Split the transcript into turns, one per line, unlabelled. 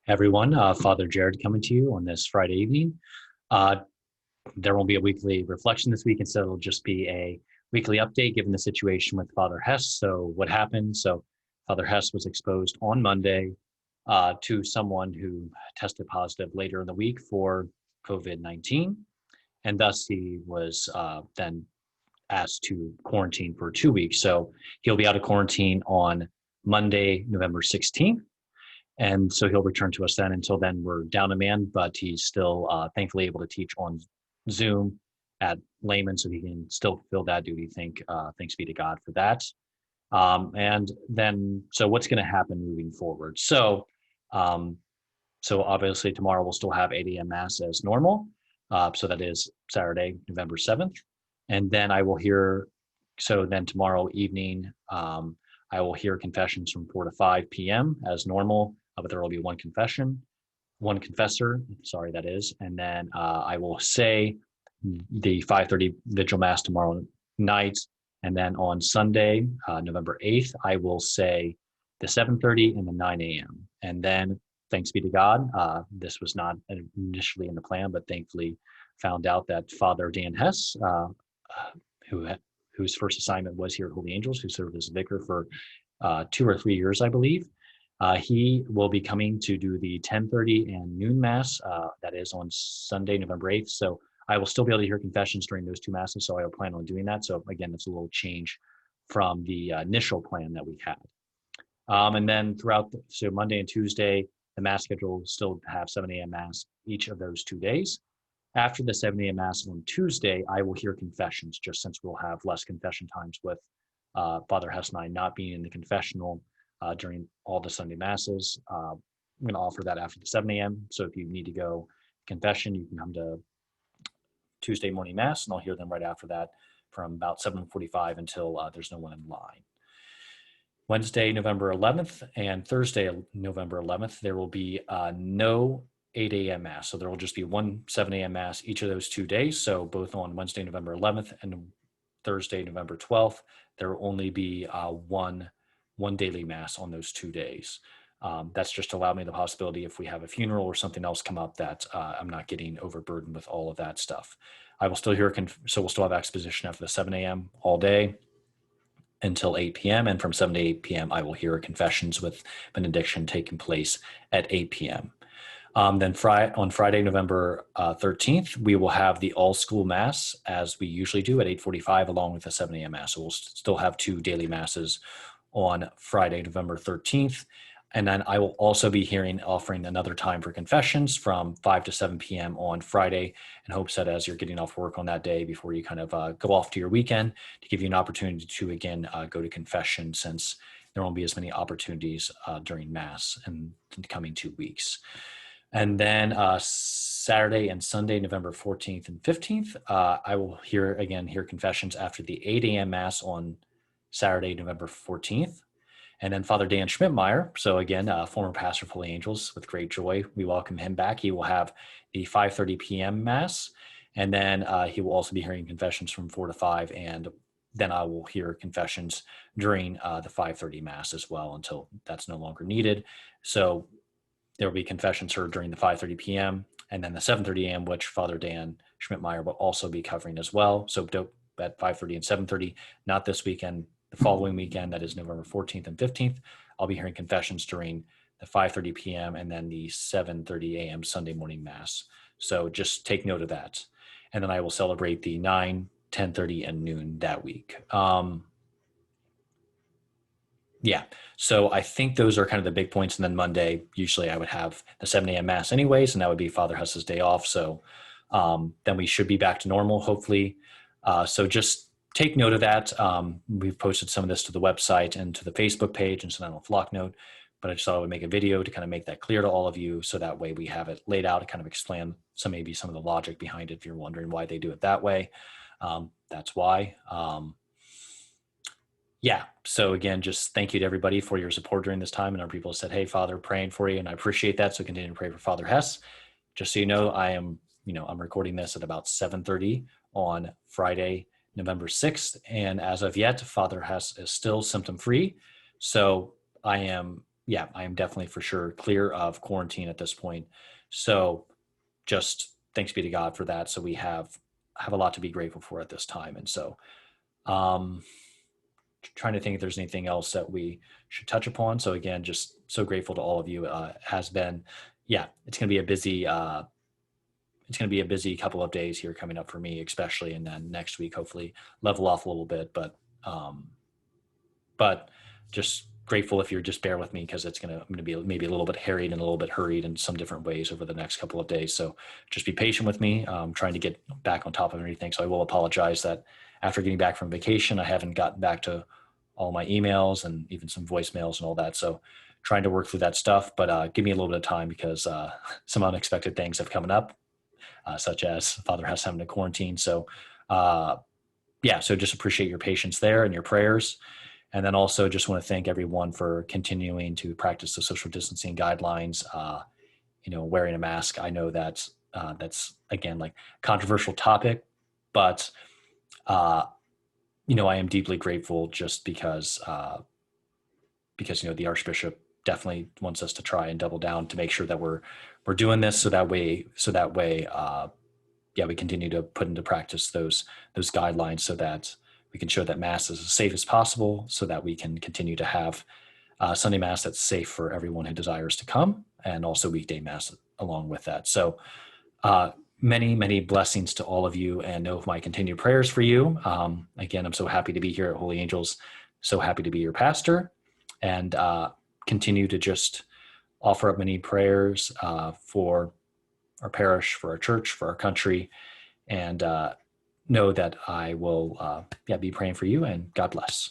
Everyone. Father Jared coming to you on this Friday evening. Uh, there won't be a weekly reflection this week. Instead, it'll just be a weekly update given the situation with Father Hess. So, what happened? So, Father Hess was exposed on Monday to someone who tested positive later in the week for COVID-19. And thus, he was then asked to quarantine for 2 weeks. So, he'll be out of quarantine on Monday, November 16th. And so he'll return to us then. Until then, we're down a man, but he's still thankfully able to teach on Zoom at Layman, so he can still fulfill that duty. Thanks be to God for that. And then, so what's going to happen moving forward? Um, so obviously tomorrow we'll still have 8 a.m. mass as normal. So that is Saturday, November 7th, and then I will hear. So then tomorrow evening, I will hear confessions from 4 to 5 p.m. as normal, but there will be one confessor, sorry, that is. And then I will say the 5:30 vigil mass tomorrow night. And then on Sunday, November 8th, I will say the 7:30 and the 9 a.m. And then, thanks be to God, this was not initially in the plan, but thankfully found out that Father Dan Hess, whose first assignment was here at Holy Angels, who served as vicar for 2 or 3 years, I believe. He will be coming to do the 10:30 and noon mass. That is on Sunday, November 8th. So I will still be able to hear confessions during those two masses. So I will plan on doing that. So again, it's a little change from the initial plan that we had. And then so Monday and Tuesday, the mass schedule will still have 7 a.m. mass each of those 2 days. After the 7 a.m. mass on Tuesday, I will hear confessions, just since we'll have less confession times with Father Hess and I not being in the confessional during all the Sunday masses. I'm going to offer that after the 7 a.m. So if you need to go confession, you can come to Tuesday morning mass, and I'll hear them right after that from about 7:45 until there's no one in line. Wednesday, November 11th, and Thursday, November 11th, there will be no 8 a.m. mass. So there will just be one 7 a.m. mass each of those 2 days. So both on Wednesday, November 11th and Thursday, November 12th, there will only be one daily mass on those 2 days. That's just to allow me the possibility if we have a funeral or something else come up that I'm not getting overburdened with all of that stuff. I will still hear, so we'll still have exposition after the 7 a.m. all day until 8 p.m. And from 7 to 8 p.m., I will hear confessions with benediction taking place at 8 p.m. Then on Friday, November 13th, we will have the all-school mass as we usually do at 8:45, along with the 7 a.m. mass. So we'll still have 2 daily masses on Friday, November 13th. And then I will also be offering another time for confessions from 5 to 7 p.m. on Friday, in hopes that as you're getting off work on that day before you kind of go off to your weekend, to give you an opportunity to, again, go to confession, since there won't be as many opportunities during Mass in the coming 2 weeks. And then Saturday and Sunday, November 14th and 15th, I will hear confessions after the 8 a.m. Mass on Saturday, November 14th. And then Father Dan Schmidtmeyer, so again, former pastor of Holy Angels, with great joy, we welcome him back. He will have the 5:30 p.m. Mass, and then he will also be hearing confessions from 4 to 5, and then I will hear confessions during the 5:30 Mass as well until that's no longer needed. So there will be confessions heard during the 5:30 p.m. and then the 7:30 a.m., which Father Dan Schmidtmeyer will also be covering as well. So at 5:30 and 7:30, not this weekend, the following weekend, that is November 14th and 15th, I'll be hearing confessions during the 5:30 p.m. and then the 7:30 a.m. Sunday morning Mass. So just take note of that. And then I will celebrate the 9, 10:30, and noon that week. Yeah, so I think those are kind of the big points. And then Monday, usually I would have the 7 a.m. Mass anyways, and that would be Father Huss's day off. So then we should be back to normal, hopefully. So just take note of that. We've posted some of this to the website and to the Facebook page and sent out a flock note, but I just thought I would make a video to kind of make that clear to all of you, so that way we have it laid out to kind of explain maybe some of the logic behind it if you're wondering why they do it that way. That's why. Yeah, so again, just thank you to everybody for your support during this time. And our people said, hey, Father, praying for you, and I appreciate that. So continue to pray for Father Hess. Just so you know, I'm recording this at about 7:30 on Friday, November 6th. And as of yet, Father Hess is still symptom-free. So I am yeah, I am definitely for sure clear of quarantine at this point. So just thanks be to God for that. So we have a lot to be grateful for at this time. And so um, trying to think if there's anything else that we should touch upon. So again, just so grateful to all of you. Has been, yeah, it's going to be a busy. It's going to be a busy couple of days here coming up for me, especially, and then next week hopefully level off a little bit. Um, but just grateful if you're just bear with me because I'm gonna be maybe a little bit harried and a little bit hurried in some different ways over the next couple of days. So just be patient with me. Trying to get back on top of everything. So I will apologize that after getting back from vacation, I haven't gotten back to all my emails and even some voicemails and all that. So trying to work through that stuff, but give me a little bit of time because some unexpected things have coming up, such as Father Hess having to quarantine. So uh, yeah, so just appreciate your patience there and your prayers. And then also just want to thank everyone for continuing to practice the social distancing guidelines. Wearing a mask. I know that's again like controversial topic, but uh, I am deeply grateful just because the Archbishop definitely wants us to try and double down to make sure that we're doing this so that way yeah, we continue to put into practice those guidelines so that we can show that mass is as safe as possible so that we can continue to have Sunday mass that's safe for everyone who desires to come, and also weekday mass along with that. So uh, many, many blessings to all of you, and know of my continued prayers for you. Again, I'm so happy to be here at Holy Angels, so happy to be your pastor, and continue to just offer up many prayers for our parish, for our church, for our country, and know that I will be praying for you, and God bless.